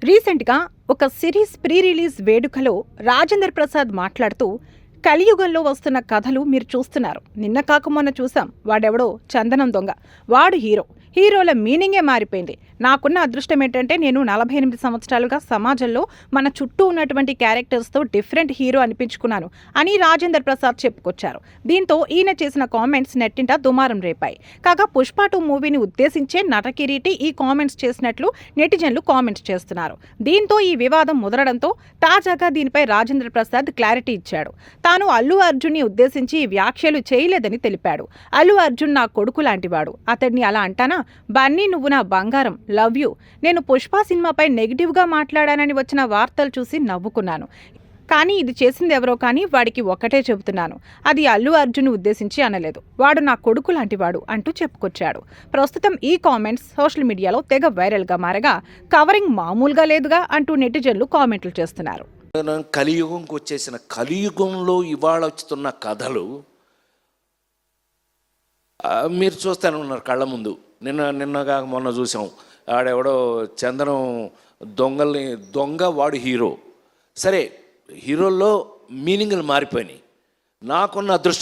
రీసెంట్గా ఒక series pre release వేడుకలో రాజేంద్ర ప్రసాద్ మాట్లాడుతూ కలియుగంలో వస్తున్న కథలు మీరు చూస్తున్నారు. నిన్న కాక మొన్న చూసాం, వాడెవడో చందనం దొంగ, వాడు హీరో. హీరోల మీనింగే మారిపోయింది. నాకున్న అదృష్టం ఏంటంటే నేను 48 సంవత్సరాలుగా సమాజంలో మన చుట్టూ ఉన్నటువంటి క్యారెక్టర్స్తో డిఫరెంట్ హీరో అనిపించుకున్నాను అని రాజేంద్ర ప్రసాద్ చెప్పుకొచ్చారు. దీంతో ఈయన చేసిన కామెంట్స్ నెట్టింట దుమారం రేపాయి. కాగా పుష్ప 2 మూవీని ఉద్దేశించే నటకిరీటి ఈ కామెంట్స్ చేసినట్లు నెటిజన్లు కామెంట్స్ చేస్తున్నారు. దీంతో ఈ వివాదం ముదరడంతో తాజాగా దీనిపై రాజేంద్ర ప్రసాద్ క్లారిటీ ఇచ్చాడు. తాను అల్లు అర్జున్ని ఉద్దేశించి ఈ వ్యాఖ్యలు చేయలేదని తెలిపాడు. అల్లు అర్జున్ నా కొడుకు లాంటివాడు, అతడిని అలా అంటానా? బన్నీ నువ్వు నా బంగారం, లవ్ యూ. నేను పుష్ప సినిమాపై నెగిటివ్గా మాట్లాడానని వచ్చిన వార్తలు చూసి నవ్వుకున్నాను. కానీ ఇది చేసింది ఎవరో కానీ వాడికి ఒక్కటే చెబుతున్నాను, అది అల్లు అర్జున్ ఉద్దేశించి అనలేదు. వాడు నా కొడుకు లాంటివాడు అంటూ చెప్పుకొచ్చాడు. ప్రస్తుతం ఈ కామెంట్స్ సోషల్ మీడియాలో తెగ వైరల్గా మారగా కవరింగ్ మామూలుగా లేదుగా అంటూ నెటిజన్లు కామెంట్లు చేస్తున్నారు. కలియుగంకి వచ్చేసిన కలియుగంలో ఇవాళ వస్తున్న కథలు మీరు చూస్తూనే ఉన్నారు కళ్ళ ముందు. నిన్నగా మొన్న చూసాం, ఆడెవడో చందనం దొంగ వాడు హీరో. సరే, హీరోల్లో మీనింగ్లు మారిపోయినాయి. నాకున్న అదృష్టం